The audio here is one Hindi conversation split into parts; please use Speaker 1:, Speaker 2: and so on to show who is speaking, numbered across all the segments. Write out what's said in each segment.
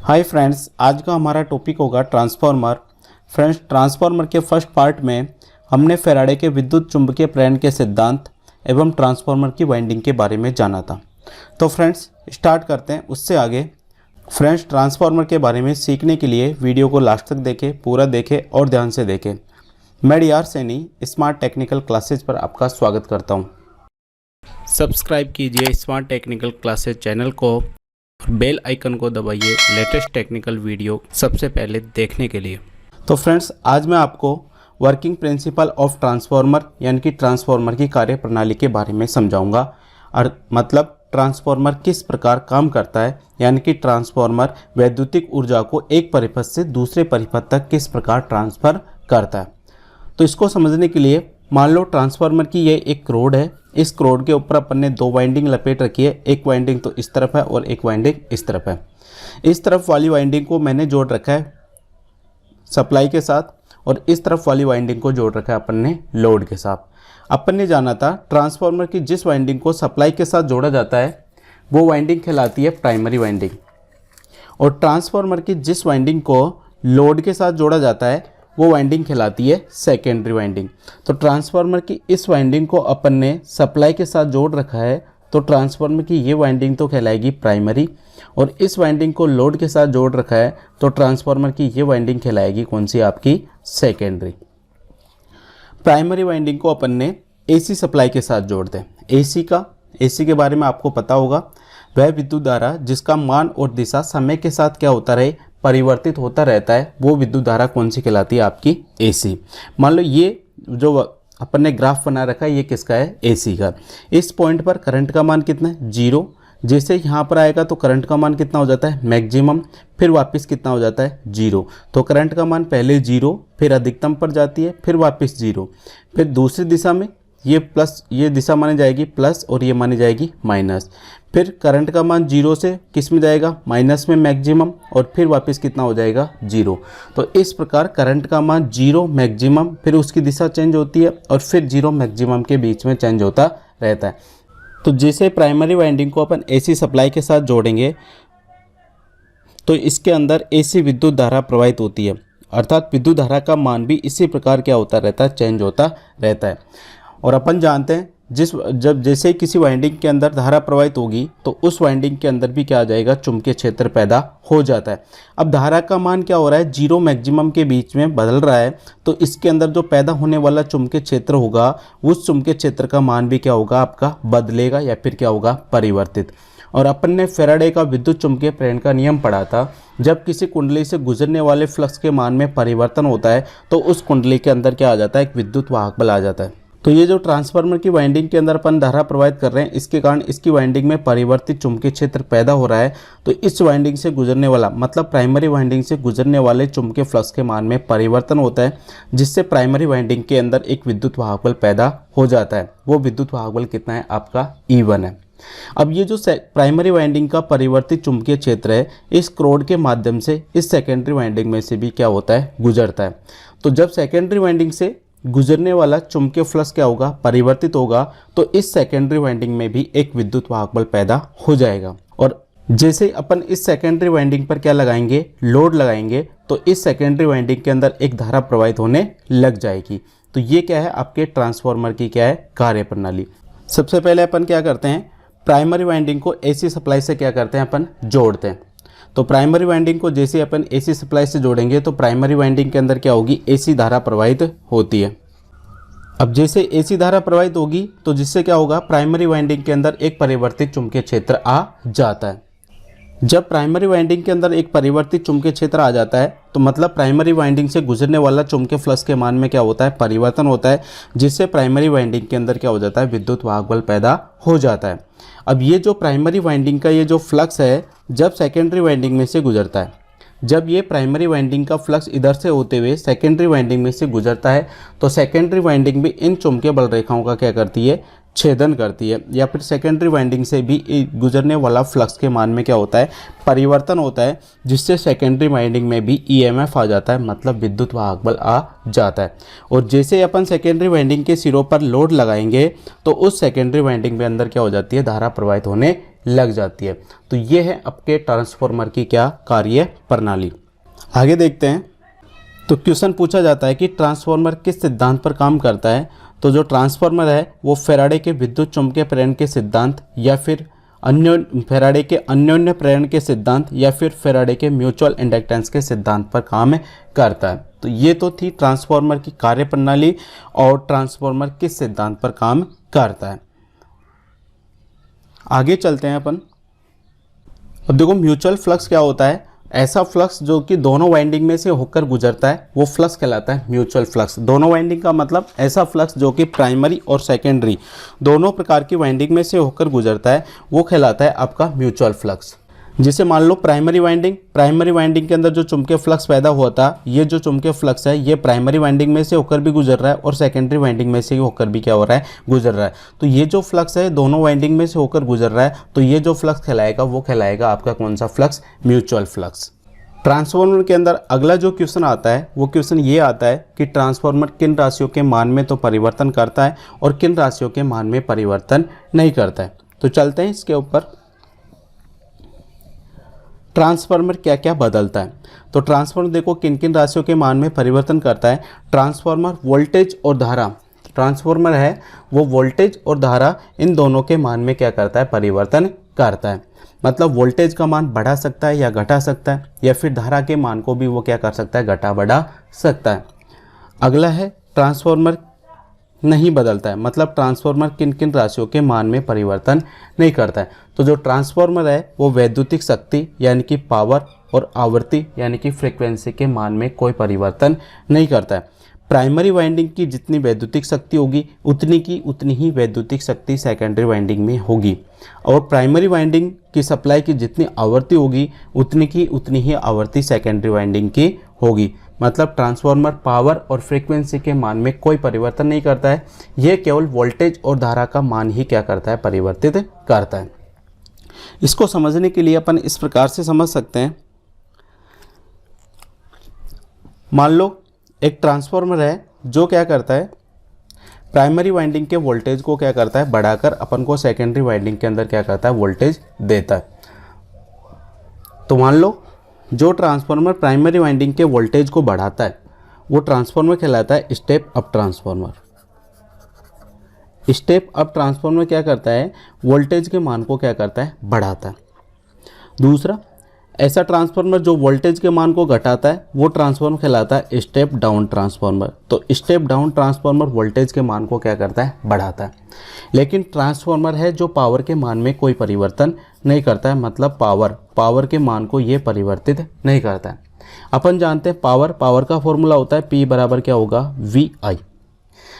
Speaker 1: हाय फ्रेंड्स, आज का हमारा टॉपिक होगा ट्रांसफार्मर। फ्रेंड्स, ट्रांसफार्मर के फर्स्ट पार्ट में हमने फैराडे के विद्युत चुंबकीय प्रेरण के सिद्धांत एवं ट्रांसफार्मर की वाइंडिंग के बारे में जाना था। तो फ्रेंड्स स्टार्ट करते हैं उससे आगे। फ्रेंड्स, ट्रांसफार्मर के बारे में सीखने के लिए वीडियो को लास्ट तक देखें, पूरा देखें और ध्यान से देखें। मैं DR Saini smart technical classes पर आपका स्वागत करता हूँ। सब्सक्राइब कीजिए स्मार्ट टेक्निकल क्लासेज चैनल को, बेल आइकन को दबाइए लेटेस्ट टेक्निकल वीडियो सबसे पहले देखने के लिए। तो फ्रेंड्स, आज मैं आपको वर्किंग प्रिंसिपल ऑफ ट्रांसफार्मर यानी कि ट्रांसफार्मर की कार्य प्रणाली के बारे में समझाऊंगा। और मतलब ट्रांसफार्मर किस प्रकार काम करता है, यानी कि ट्रांसफार्मर वैद्युतिक ऊर्जा को एक परिपथ से दूसरे परिपथ तक किस प्रकार ट्रांसफ़र करता है। तो इसको समझने के लिए मान लो ट्रांसफार्मर की ये एक रोड है। इस रोड के ऊपर अपन ने दो वाइंडिंग लपेट रखी है। एक वाइंडिंग तो इस तरफ है और एक वाइंडिंग इस तरफ है। इस तरफ वाली वाइंडिंग को मैंने जोड़ रखा है सप्लाई के साथ और इस तरफ वाली वाइंडिंग को जोड़ रखा है अपन ने लोड के साथ। अपन ने जाना था ट्रांसफार्मर की जिस वाइंडिंग को सप्लाई के साथ जोड़ा जाता है वो वाइंडिंग कहलाती है प्राइमरी वाइंडिंग, और ट्रांसफार्मर की जिस वाइंडिंग को लोड के साथ जोड़ा जाता है वो वाइंडिंग कहलाती है सेकेंडरी वाइंडिंग। तो ट्रांसफार्मर की इस वाइंडिंग को अपन ने सप्लाई के साथ जोड़ रखा है, तो ट्रांसफार्मर की ये वाइंडिंग तो कहलाएगी प्राइमरी, और इस वाइंडिंग को लोड के साथ जोड़ रखा है तो ट्रांसफार्मर की ये वाइंडिंग कहलाएगी कौन सी, आपकी सेकेंडरी। प्राइमरी वाइंडिंग को अपन ने एसी सप्लाई के साथ जोड़ दें। एसी के बारे में आपको पता होगा, वह विद्युत धारा जिसका मान और दिशा समय के साथ क्या होता रहे, परिवर्तित होता रहता है, वो विद्युत धारा कौन सी कहलाती है, आपकी एसी। मान लो ये जो अपन ने ग्राफ बना रखा है ये किसका है, एसी का। इस पॉइंट पर करंट का मान कितना है, 0। जैसे यहाँ पर आएगा तो करंट का मान कितना हो जाता है, मैक्सिमम, फिर वापस कितना हो जाता है, 0। तो करंट का मान पहले 0, फिर अधिकतम पर जाती है, फिर वापस 0। फिर दूसरी दिशा में ये प्लस, ये दिशा मानी जाएगी प्लस और ये मानी जाएगी माइनस। फिर करंट का मान 0 से किस में जाएगा, माइनस में मैक्सिमम, और फिर वापस कितना हो जाएगा, 0। तो इस प्रकार करंट का मान 0 मैक्सिमम, फिर उसकी दिशा चेंज होती है और फिर 0 मैक्सिमम के बीच में चेंज होता रहता है। तो जैसे प्राइमरी वाइंडिंग को अपन एसी सप्लाई के साथ जोड़ेंगे तो इसके अंदर एसी विद्युत धारा प्रवाहित होती है, अर्थात विद्युत धारा का मान भी इसी प्रकार क्या होता रहता है, चेंज होता रहता है। और अपन जानते हैं जब जैसे ही किसी वाइंडिंग के अंदर धारा प्रवाहित होगी तो उस वाइंडिंग के अंदर भी क्या आ जाएगा, चुंबकीय क्षेत्र पैदा हो जाता है। अब धारा का मान क्या हो रहा है, 0 मैक्सिमम के बीच में बदल रहा है, तो इसके अंदर जो पैदा होने वाला चुंबकीय क्षेत्र होगा उस चुंबकीय क्षेत्र का मान भी क्या होगा, आपका बदलेगा या फिर क्या होगा, परिवर्तित। और अपन ने फैराडे का विद्युत चुंबकीय प्रेरण का नियम पढ़ा था। जब किसी कुंडली से गुजरने वाले फ्लक्स के मान में परिवर्तन होता है तो उस कुंडली के अंदर क्या आ जाता है, एक विद्युत वाहक बल आ जाता है। तो ये जो ट्रांसफार्मर की वाइंडिंग के अंदर अपन धारा प्रवाहित कर रहे हैं, इसके कारण इसकी वाइंडिंग में परिवर्तित चुंबकीय क्षेत्र पैदा हो रहा है। तो इस वाइंडिंग से गुजरने वाला, मतलब प्राइमरी वाइंडिंग से गुजरने वाले चुंबकीय फ्लक्स के मान में परिवर्तन होता है, जिससे प्राइमरी वाइंडिंग के अंदर एक विद्युत वाहक बल पैदा हो जाता है। वो विद्युत वाहक बल कितना है, आपका E1 है। अब ये जो प्राइमरी वाइंडिंग का परिवर्तित चुंबकीय क्षेत्र है, इस क्रोड के माध्यम से इस सेकेंडरी वाइंडिंग में से भी क्या होता है, गुजरता है। तो जब सेकेंडरी वाइंडिंग से गुजरने वाला चुंबकीय फ्लक्स क्या होगा, परिवर्तित होगा, तो इस सेकेंडरी वाइंडिंग में भी एक विद्युत वाहक बल पैदा हो जाएगा। और जैसे अपन इस सेकेंडरी वाइंडिंग पर क्या लगाएंगे, लोड लगाएंगे, तो इस सेकेंडरी वाइंडिंग के अंदर एक धारा प्रवाहित होने लग जाएगी। तो ये क्या है, आपके ट्रांसफार्मर की क्या है, कार्य प्रणाली। सबसे पहले अपन क्या करते हैं, प्राइमरी वाइंडिंग को एसी सप्लाई से क्या करते हैं, अपन जोड़ते हैं। तो प्राइमरी वाइंडिंग को जैसे अपन एसी सप्लाई से जोड़ेंगे तो प्राइमरी वाइंडिंग के अंदर क्या होगी, एसी धारा प्रवाहित होती है। अब जैसे एसी धारा प्रवाहित होगी तो जिससे क्या होगा, प्राइमरी वाइंडिंग के अंदर एक परिवर्तित चुंबकीय क्षेत्र आ जाता है। जब प्राइमरी वाइंडिंग के अंदर एक परिवर्तित चुंबकीय क्षेत्र आ जाता है तो मतलब प्राइमरी वाइंडिंग से गुजरने वाला चुंबकीय फ्लक्स के मान में क्या होता है, परिवर्तन होता है, जिससे प्राइमरी वाइंडिंग के अंदर क्या हो जाता है, विद्युत वाहक बल पैदा हो जाता है। अब ये जो प्राइमरी वाइंडिंग का ये जो फ्लक्स है, जब सेकेंडरी वाइंडिंग में से गुजरता है, जब ये प्राइमरी वाइंडिंग का फ्लक्स इधर से होते हुए सेकेंडरी वाइंडिंग में से गुजरता है तो सेकेंडरी वाइंडिंग भी इन चुंबकीय बल रेखाओं का क्या करती है, छेदन करती है, या फिर सेकेंडरी वाइंडिंग से भी गुजरने वाला फ्लक्स के मान में क्या होता है, परिवर्तन होता है, जिससे सेकेंडरी वाइंडिंग में भी ईएमएफ आ जाता है, मतलब विद्युत वाहक बल आ जाता है। और जैसे अपन सेकेंडरी वाइंडिंग के सिरों पर लोड लगाएंगे तो उस सेकेंडरी वाइंडिंग के अंदर क्या हो जाती है, धारा प्रवाहित होने लग जाती है। तो ये है आपके ट्रांसफार्मर की क्या कार्य प्रणाली। आगे देखते हैं। तो क्वेश्चन पूछा जाता है कि ट्रांसफार्मर किस सिद्धांत पर काम करता है। तो जो ट्रांसफार्मर है वो फैराडे के विद्युत चुम्बकीय प्रेरण के सिद्धांत या फिर फैराडे के अन्योन्य प्रेरण के सिद्धांत या फिर फैराडे के म्यूचुअल इंडक्टेंस के सिद्धांत पर काम करता है। तो ये तो थी ट्रांसफार्मर की कार्यप्रणाली और ट्रांसफार्मर किस सिद्धांत पर काम करता है। आगे चलते हैं अपन। अब देखो म्यूचुअल फ्लक्स क्या होता है। ऐसा फ्लक्स जो कि दोनों वाइंडिंग में से होकर गुजरता है वो फ्लक्स कहलाता है म्यूचुअल फ्लक्स। दोनों वाइंडिंग का मतलब ऐसा फ्लक्स जो कि प्राइमरी और सेकेंडरी दोनों प्रकार की वाइंडिंग में से होकर गुजरता है वो कहलाता है आपका म्यूचुअल फ्लक्स। जिसे मान लो प्राइमरी वाइंडिंग के अंदर जो चुंबकीय फ्लक्स पैदा हुआ था, ये जो चुंबकीय फ्लक्स है ये प्राइमरी वाइंडिंग में से होकर भी गुजर रहा है और सेकेंडरी वाइंडिंग में से होकर भी क्या हो रहा है, गुजर रहा है। तो ये जो फ्लक्स है दोनों वाइंडिंग में से होकर गुजर रहा है, तो ये जो फ्लक्स कहलाएगा वो कहलाएगा आपका कौन सा फ्लक्स, म्यूचुअल फ्लक्स। ट्रांसफार्मर के अंदर अगला जो क्वेश्चन आता है वो क्वेश्चन ये आता है कि ट्रांसफार्मर किन राशियों के मान में तो परिवर्तन करता है और किन राशियों के मान में परिवर्तन नहीं करता है। तो चलते हैं इसके ऊपर। ट्रांसफार्मर क्या क्या बदलता है। तो ट्रांसफार्मर देखो किन किन राशियों के मान में परिवर्तन करता है। ट्रांसफार्मर वोल्टेज और धारा, ट्रांसफार्मर है वो वोल्टेज और धारा इन दोनों के मान में क्या करता है, परिवर्तन करता है। मतलब वोल्टेज का मान बढ़ा सकता है या घटा सकता है, या फिर धारा के मान को भी वो क्या कर सकता है, घटा बढ़ा सकता है। अगला है ट्रांसफार्मर नहीं बदलता है। मतलब ट्रांसफार्मर किन किन राशियों के मान में परिवर्तन नहीं करता है। तो जो ट्रांसफार्मर है वो वैद्युतिक शक्ति यानी कि पावर और आवृत्ति यानी कि फ्रीक्वेंसी के मान में कोई परिवर्तन नहीं करता है। प्राइमरी वाइंडिंग की जितनी वैद्युतिक शक्ति होगी उतनी ही वैद्युतिक शक्ति सेकेंडरी वाइंडिंग में होगी, और प्राइमरी वाइंडिंग की सप्लाई की जितनी आवृत्ति होगी उतनी ही आवृत्ति सेकेंडरी वाइंडिंग की होगी। मतलब ट्रांसफार्मर पावर और फ्रीक्वेंसी के मान में कोई परिवर्तन नहीं करता है, यह केवल वोल्टेज और धारा का मान ही क्या करता है, परिवर्तित करता है। इसको समझने के लिए अपन इस प्रकार से समझ सकते हैं। मान लो एक ट्रांसफार्मर है जो क्या करता है, प्राइमरी वाइंडिंग के वोल्टेज को क्या करता है, बढ़ाकर अपन को सेकेंडरी वाइंडिंग के अंदर क्या करता है, वोल्टेज देता है। तो मान लो जो ट्रांसफार्मर प्राइमरी वाइंडिंग के वोल्टेज को बढ़ाता है वो ट्रांसफार्मर कहलाता है step up transformer. Step up transformer क्या करता है, वोल्टेज के मान को क्या करता है, बढ़ाता है। दूसरा, ऐसा ट्रांसफार्मर जो वोल्टेज के मान को घटाता है वो ट्रांसफार्मर कहलाता है स्टेप डाउन ट्रांसफार्मर। तो स्टेप डाउन ट्रांसफार्मर वोल्टेज के मान को क्या करता है, बढ़ाता है। लेकिन ट्रांसफार्मर है जो पावर के मान में कोई परिवर्तन नहीं करता है। मतलब पावर के मान को ये परिवर्तित नहीं करता है। अपन जानते हैं पावर का फॉर्मूला होता है P बराबर क्या होगा, VI।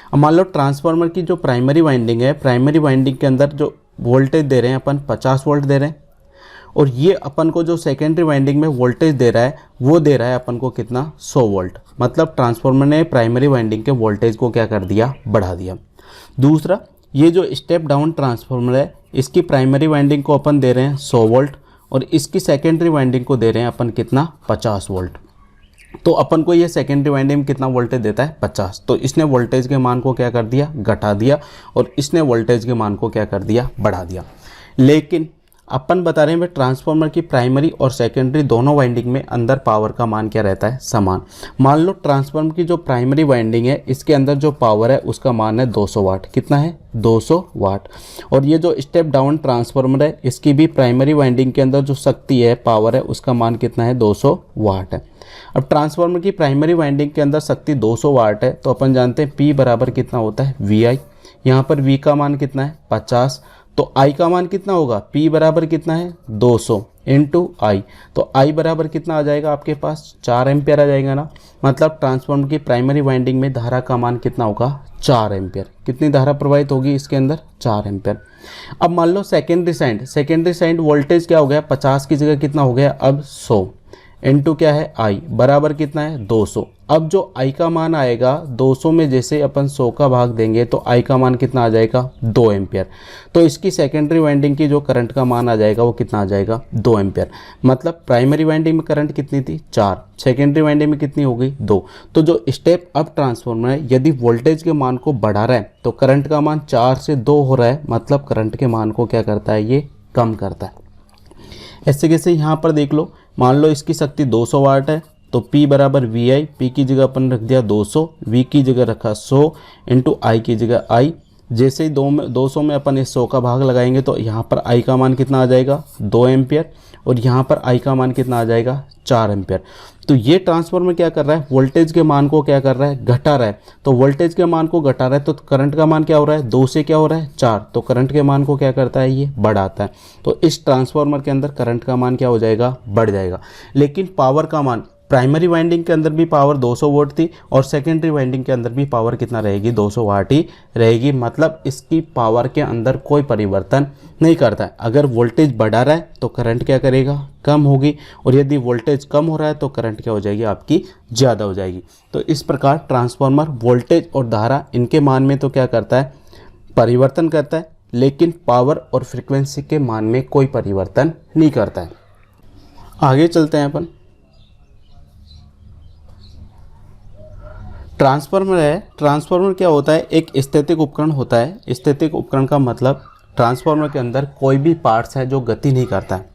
Speaker 1: अब मान लो ट्रांसफार्मर की जो प्राइमरी वाइंडिंग है, प्राइमरी वाइंडिंग के अंदर जो वोल्टेज दे रहे हैं अपन 50 वोल्ट दे रहे हैं, और ये अपन को जो सेकेंडरी वाइंडिंग में वोल्टेज दे रहा है वो दे रहा है अपन को कितना, 100 वोल्ट। मतलब ट्रांसफार्मर ने प्राइमरी वाइंडिंग के वोल्टेज को क्या कर दिया, बढ़ा दिया। दूसरा, ये जो स्टेप डाउन ट्रांसफार्मर है इसकी प्राइमरी वाइंडिंग को अपन दे रहे हैं 100 वोल्ट और इसकी सेकेंडरी वाइंडिंग को दे रहे हैं अपन कितना, 50 वोल्ट। तो अपन को ये सेकेंडरी वाइंडिंग में कितना वोल्टेज देता है, 50। तो इसने वोल्टेज के मान को क्या कर दिया, घटा दिया, और इसने वोल्टेज के मान को क्या कर दिया, बढ़ा दिया। लेकिन अपन बता रहे हैं ट्रांसफार्मर की प्राइमरी और सेकेंडरी दोनों वाइंडिंग में अंदर पावर का मान क्या रहता है, समान। मान लो ट्रांसफार्मर की जो प्राइमरी वाइंडिंग है इसके अंदर जो पावर है उसका मान है 200 वाट। कितना है, 200 वाट। और ये जो स्टेप डाउन ट्रांसफार्मर है इसकी भी प्राइमरी वाइंडिंग के अंदर जो शक्ति है, पावर है, उसका मान कितना है, 200 वाट है। अब ट्रांसफार्मर की प्राइमरी वाइंडिंग के अंदर शक्ति 200 वाट है, तो अपन जानते हैं P बराबर कितना होता है, VI। यहाँ पर V का मान कितना है, 50। तो I का मान कितना होगा, P बराबर कितना है, 200 इंटू I। तो I बराबर कितना आ जाएगा आपके पास, 4 एम्पियर आ जाएगा ना। मतलब ट्रांसफार्मर की प्राइमरी वाइंडिंग में धारा का मान कितना होगा, 4 एम्पियर। कितनी धारा प्रवाहित होगी इसके अंदर, 4 एम्पियर। अब मान लो सेकेंडरी साइड वोल्टेज क्या हो गया, 50 की जगह कितना हो गया अब 100 इंटू क्या है I बराबर कितना है, 200। अब जो I का मान आएगा 200 में जैसे अपन 100 का भाग देंगे तो I का मान कितना आ जाएगा, 2 एम्पियर। तो इसकी सेकेंडरी वाइंडिंग की जो करंट का मान आ जाएगा वो कितना आ जाएगा, 2 एम्पियर। मतलब प्राइमरी वाइंडिंग में करंट कितनी थी, 4, सेकेंडरी वाइंडिंग में कितनी हो गई, 2। तो जो स्टेप अप ट्रांसफार्मर है यदि वोल्टेज के मान को बढ़ा रहा है तो करंट का मान 4 से 2 हो रहा है। मतलब करंट के मान को क्या करता है, ये कम करता है। ऐसे कैसे, यहाँ पर देख लो, मान लो इसकी शक्ति 200 वाट है तो P बराबर VI, P की जगह अपन रख दिया 200, V की जगह रखा 100 इंटू I की जगह I। जैसे ही 200 में अपन इस 100 का भाग लगाएंगे तो यहाँ पर I का मान कितना आ जाएगा 2 एम्पियर, और यहाँ पर I का मान कितना आ जाएगा 4 एम्पियर। तो ये ट्रांसफार्मर क्या कर रहा है, वोल्टेज के मान को क्या कर रहा है, घटा रहा है। तो वोल्टेज के मान को घटा रहा है तो करंट का मान क्या हो रहा है, 2 से क्या हो रहा है 4, तो करंट के मान को क्या करता है, ये बढ़ाता है। तो इस ट्रांसफार्मर के अंदर करंट का मान क्या हो जाएगा, बढ़ जाएगा। लेकिन पावर का मान, प्राइमरी वाइंडिंग के अंदर भी पावर 200 वोल्ट थी और सेकेंडरी वाइंडिंग के अंदर भी पावर कितना रहेगी, 200 वाट ही रहेगी। मतलब इसकी पावर के अंदर कोई परिवर्तन नहीं करता है। अगर वोल्टेज बढ़ा रहा है तो करंट क्या करेगा, कम होगी, और यदि वोल्टेज कम हो रहा है तो करंट क्या हो जाएगी, आपकी ज़्यादा हो जाएगी। तो इस प्रकार ट्रांसफार्मर वोल्टेज और धारा इनके मान में तो क्या करता है, परिवर्तन करता है, लेकिन पावर और फ्रिक्वेंसी के मान में कोई परिवर्तन नहीं करता है। आगे चलते हैं अपन। ट्रांसफार्मर है, ट्रांसफार्मर क्या होता है, एक स्थैतिक उपकरण होता है। स्थैतिक उपकरण का मतलब ट्रांसफार्मर के अंदर कोई भी पार्ट्स है जो गति नहीं करता है,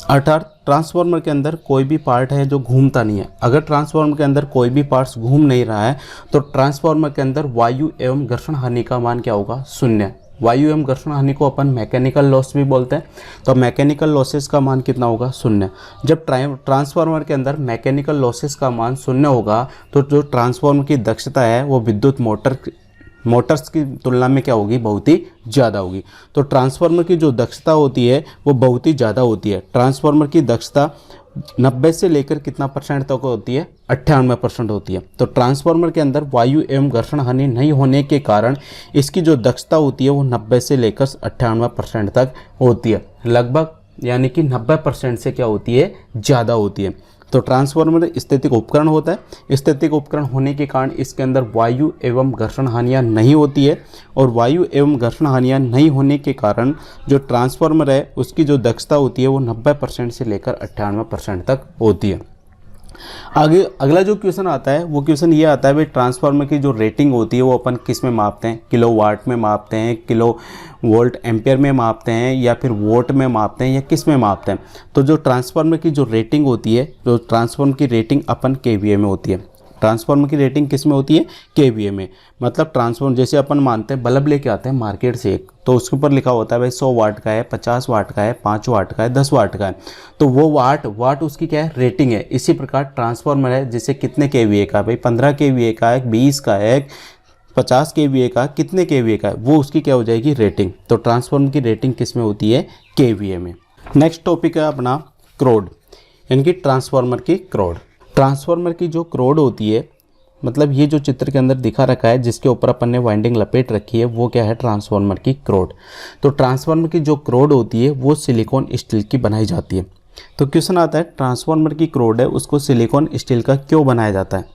Speaker 1: अर्थात ट्रांसफार्मर के अंदर कोई भी पार्ट है जो घूमता नहीं है। अगर ट्रांसफार्मर के अंदर कोई भी पार्ट्स घूम नहीं रहा है तो ट्रांसफार्मर के अंदर वायु एवं घर्षण हानि का मान क्या होगा, शून्य। वायु एवं घर्षण हानि को अपन मैकेनिकल लॉस भी बोलते हैं, तो मैकेनिकल लॉसेस का मान कितना होगा, शून्य। जब ट्रांसफार्मर के अंदर मैकेनिकल लॉसेस का मान शून्य होगा तो जो ट्रांसफार्मर की दक्षता है वो विद्युत मोटर्स की तुलना में क्या होगी, बहुत ही ज़्यादा होगी। तो ट्रांसफार्मर की जो दक्षता होती है वो बहुत ही ज़्यादा होती है। ट्रांसफार्मर की दक्षता 90 से लेकर कितना परसेंट तक होती है, 98% होती है। तो ट्रांसफार्मर के अंदर वायु एवं घर्षण हानि नहीं होने के कारण इसकी जो दक्षता होती है वो 90 से लेकर 98% तक होती है, लगभग, यानी कि 90% से क्या होती है, ज़्यादा होती है। तो ट्रांसफार्मर स्थैतिक उपकरण होता है। स्थैतिक उपकरण होने के कारण इसके अंदर वायु एवं घर्षण हानियाँ नहीं होती है, और वायु एवं घर्षण हानियाँ नहीं होने के कारण जो ट्रांसफार्मर है उसकी जो दक्षता होती है वो 90% से लेकर 98% तक होती है। आगे अगला जो क्वेश्चन आता है वो क्वेश्चन ये आता है, भाई ट्रांसफार्मर की जो रेटिंग होती है वो अपन किस में मापते हैं, किलो वाट में मापते हैं, किलो वोल्ट एम्पियर में मापते हैं, या फिर वोट में मापते हैं, या किस में मापते हैं। तो जो ट्रांसफार्मर की जो रेटिंग होती है, जो ट्रांसफार्मर की रेटिंग अपन केवीए में होती है। ट्रांसफार्मर की रेटिंग किस में होती है, केवीए में। मतलब ट्रांसफार्मर जैसे अपन मानते हैं बल्ब लेके आते हैं मार्केट से एक, तो उसके ऊपर लिखा होता है भाई 100 वाट का है, 50 वाट का है, 5 वाट का है, 10 वाट का है। तो वो वाट उसकी क्या है, रेटिंग है। इसी प्रकार ट्रांसफार्मर है, जैसे कितने केवीए का, भाई 15 केवीए का है, 20 का है, 50 केवीए का, कितने केवीए का है, वो उसकी क्या हो जाएगी, रेटिंग। तो ट्रांसफार्मर की रेटिंग किस में होती है, केवीए में। नेक्स्ट टॉपिक है अपना क्रोड, यानी कि ट्रांसफार्मर की क्रोड। ट्रांसफार्मर की जो क्रोड होती है, मतलब ये जो चित्र के अंदर दिखा रखा है जिसके ऊपर अपन ने वाइंडिंग लपेट रखी है, वो क्या है, ट्रांसफार्मर की क्रोड। तो ट्रांसफार्मर की जो क्रोड होती है वो सिलिकॉन स्टील की बनाई जाती है। तो क्वेश्चन आता है, ट्रांसफार्मर की क्रोड है उसको सिलिकॉन स्टील का क्यों बनाया जाता है।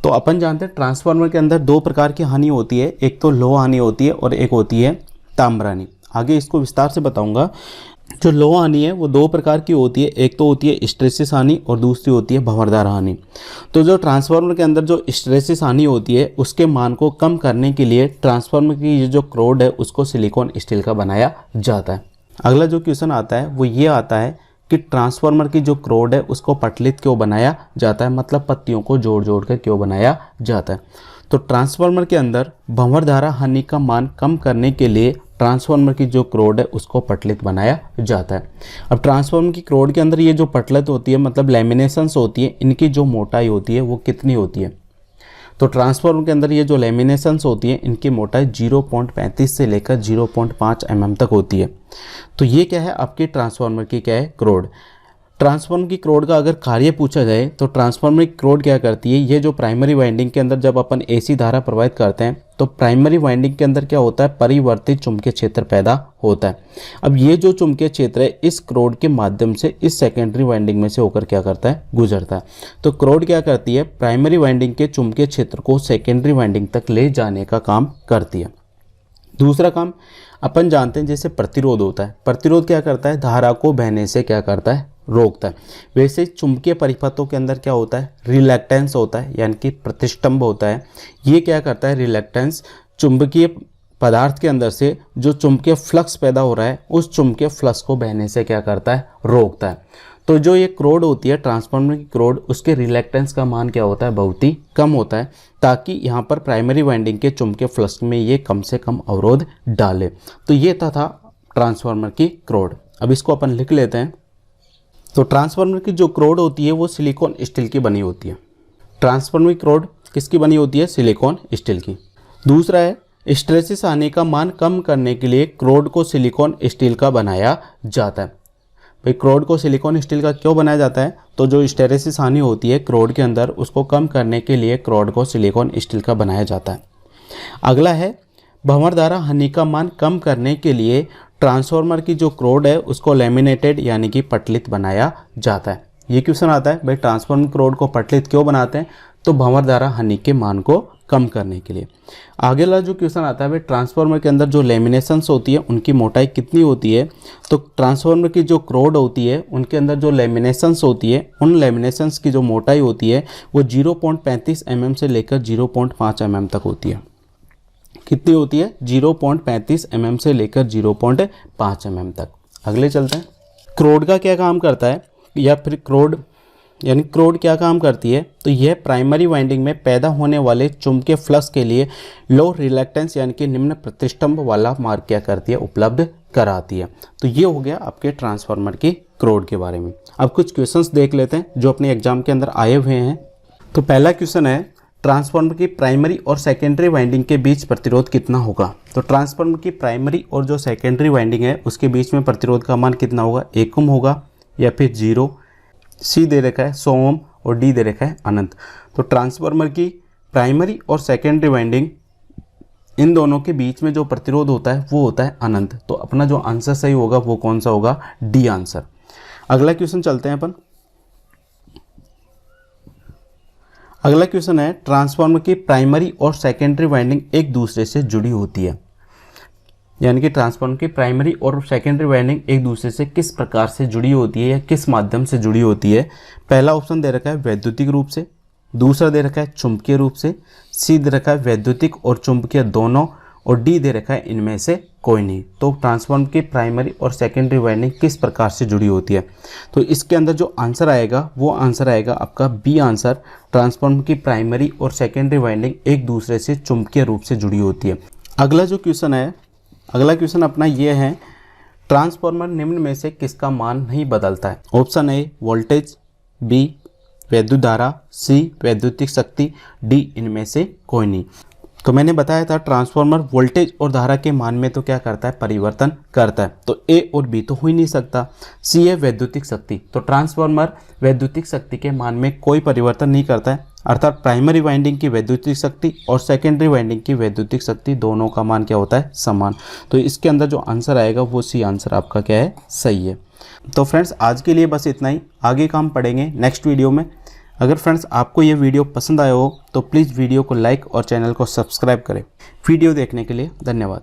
Speaker 1: तो अपन जानते हैं ट्रांसफार्मर के अंदर 2 प्रकार की हानि होती है, एक तो लौह हानि होती है और एक होती है ताम्र हानि। आगे इसको विस्तार से बताऊंगा। जो लौह हानि है वो 2 प्रकार की होती है, एक तो होती है स्ट्रेसिस हानि और दूसरी होती है भंवरदार हानि। तो जो ट्रांसफार्मर के अंदर जो स्ट्रेसिस हानि होती है उसके मान को कम करने के लिए ट्रांसफार्मर की ये जो क्रोड है उसको सिलिकॉन स्टील का बनाया जाता है। अगला जो क्वेश्चन आता है वो ये आता है कि ट्रांसफार्मर की जो क्रोड है उसको पटलित क्यों बनाया जाता है, मतलब पत्तियों को जोड़ जोड़ कर क्यों बनाया जाता है। तो ट्रांसफार्मर के अंदर भंवरधारा हानि का मान कम करने के लिए ट्रांसफार्मर की जो क्रोड है उसको पटलित बनाया जाता है। अब ट्रांसफार्मर की क्रोड के अंदर ये जो पटलित होती है, मतलब लैमिनेशंस होती है, इनकी जो मोटाई होती है वो कितनी होती है। तो ट्रांसफार्मर के अंदर ये जो लैमिनेशंस होती है इनकी मोटाई 0.35 से लेकर 0.5 mm तक होती है। तो ये क्या है, आपकी ट्रांसफार्मर की क्या है, क्रोड। ट्रांसफार्मर की क्रोड का अगर कार्य पूछा जाए तो ट्रांसफार्मर की क्रोड क्या करती है, ये जो प्राइमरी वाइंडिंग के अंदर जब अपन एसी धारा प्रवाहित करते हैं तो प्राइमरी वाइंडिंग के अंदर क्या होता है, परिवर्तित चुंबकीय क्षेत्र पैदा होता है। अब ये जो चुंबकीय क्षेत्र है इस क्रोड के माध्यम से इस सेकेंडरी वाइंडिंग में से होकर क्या करता है, गुजरता है। तो क्रोड क्या करती है, प्राइमरी वाइंडिंग के चुंबकीय क्षेत्र को सेकेंडरी वाइंडिंग तक ले जाने का काम करती है। दूसरा काम अपन जानते हैं, जैसे प्रतिरोध होता है, प्रतिरोध क्या करता है, धारा को बहने से क्या करता है, रोकता है। वैसे चुंबकीय परिपथों के अंदर क्या होता है, रिलैक्टेंस होता है, यानी कि प्रतिष्ठंभ होता है। ये क्या करता है, रिलैक्टेंस चुंबकीय पदार्थ के अंदर से जो चुंबकीय फ्लक्स पैदा हो रहा है उस चुंबकीय फ्लक्स को बहने से क्या करता है, रोकता है। तो जो ये क्रोड होती है ट्रांसफार्मर की क्रोड, उसके रिलैक्टेंस का मान क्या होता है, बहुत ही कम होता है, ताकि यहाँ पर प्राइमरी वाइंडिंग के चुंबकीय फ्लक्स में ये कम से कम अवरोध डाले। तो ये था ट्रांसफार्मर की क्रोड। अब इसको अपन लिख लेते हैं। तो ट्रांसफार्मर की जो क्रोड होती है वो सिलिकॉन स्टील की बनी होती है। ट्रांसफार्मर की क्रोड किसकी बनी होती है, सिलिकॉन स्टील की। दूसरा है हिस्टैरिसीस हानि का मान कम करने के लिए क्रोड को सिलिकॉन स्टील का बनाया जाता है। भाई क्रोड को सिलिकॉन स्टील का क्यों बनाया जाता है, तो जो हिस्टैरिसीस हानि होती है क्रोड के अंदर उसको कम करने के लिए क्रोड को सिलिकॉन स्टील का बनाया जाता है। अगला है भंवरधारा हानि का मान कम करने के लिए ट्रांसफार्मर की जो क्रोड है उसको लैमिनेटेड यानी कि पटलित बनाया जाता है। ये क्वेश्चन आता है भाई ट्रांसफार्मर क्रोड को पटलित क्यों बनाते हैं, तो भंवरधारा हानि के मान को कम करने के लिए। आगे वाला जो क्वेश्चन आता है भाई ट्रांसफार्मर के अंदर जो लेमिनेशंस होती है उनकी मोटाई कितनी होती है, तो ट्रांसफार्मर की जो क्रोड होती है उनके अंदर जो लेमिनेशंस होती है उन लेमिनेशंस की जो मोटाई होती है वो 0.35 mm से लेकर 0.5 mm तक होती है। कितनी होती है, 0.35 mm से लेकर 0.5 mm तक। अगले चलते हैं। क्रोड का क्या काम करता है, या फिर क्रोड यानी क्रोड क्या काम करती है, तो यह प्राइमरी वाइंडिंग में पैदा होने वाले चुंबकीय फ्लक्स के लिए लो रिलैक्टेंस यानी कि निम्न प्रतिष्ठंभ वाला मार्ग क्या करती है, उपलब्ध कराती है। तो ये हो गया आपके ट्रांसफार्मर की क्रोड के बारे में। अब कुछ क्वेश्चंस देख लेते हैं जो अपने एग्जाम के अंदर आए हुए हैं। तो पहला क्वेश्चन है ट्रांसफार्मर की प्राइमरी और सेकेंडरी वाइंडिंग के बीच प्रतिरोध कितना होगा। तो ट्रांसफार्मर की प्राइमरी और जो सेकेंडरी वाइंडिंग है उसके बीच में प्रतिरोध का मान कितना होगा, 1 ओम होगा या फिर 0। सी दे रखा है 100 ओम और डी दे रखा है अनंत। तो ट्रांसफार्मर की प्राइमरी और सेकेंडरी वाइंडिंग इन दोनों के बीच में जो प्रतिरोध होता है वो होता है अनंत। तो अपना जो आंसर सही होगा वो कौन सा होगा, डी आंसर। अगला क्वेश्चन चलते हैं अपन। अगला क्वेश्चन है ट्रांसफार्मर की प्राइमरी और सेकेंडरी वाइंडिंग एक दूसरे से जुड़ी होती है, यानी कि ट्रांसफार्मर की प्राइमरी और सेकेंडरी वाइंडिंग एक दूसरे से किस प्रकार से जुड़ी होती है या किस माध्यम से जुड़ी होती है। पहला ऑप्शन दे रखा है वैद्युतिक रूप से, दूसरा दे रखा है चुंबकीय रूप से, सी दे रखा है वैद्युतिक और चुंबकीय दोनों, और डी दे रखा है इनमें से कोई नहीं। तो ट्रांसफार्मर की प्राइमरी और सेकेंडरी वाइंडिंग किस प्रकार से जुड़ी होती है, तो इसके अंदर जो आंसर आएगा वो आंसर आएगा आपका बी आंसर। ट्रांसफार्मर की प्राइमरी और सेकेंडरी वाइंडिंग एक दूसरे से चुंबकीय रूप से जुड़ी होती है। अगला जो क्वेश्चन है, अगला क्वेश्चन अपना ये है ट्रांसफार्मर निम्न में से किसका मान नहीं बदलता है। ऑप्शन ए वोल्टेज, बी वैद्युत धारा, सी वैद्युतिक शक्ति, डी इनमें से कोई नहीं। तो मैंने बताया था ट्रांसफार्मर वोल्टेज और धारा के मान में तो क्या करता है, परिवर्तन करता है। तो ए और बी तो हो ही नहीं सकता। सी है वैद्युतिक शक्ति, तो ट्रांसफार्मर वैद्युतिक शक्ति के मान में कोई परिवर्तन नहीं करता है, अर्थात प्राइमरी वाइंडिंग की वैद्युतिक शक्ति और सेकेंडरी वाइंडिंग की वैद्युतिक शक्ति दोनों का मान क्या होता है, समान। तो इसके अंदर जो आंसर आएगा वो सी आंसर आपका क्या है, सही है। तो फ्रेंड्स आज के लिए बस इतना ही, आगे का हम पढ़ेंगे नेक्स्ट वीडियो में। अगर फ्रेंड्स आपको ये वीडियो पसंद आया हो तो प्लीज़ वीडियो को लाइक और चैनल को सब्सक्राइब करें। वीडियो देखने के लिए धन्यवाद।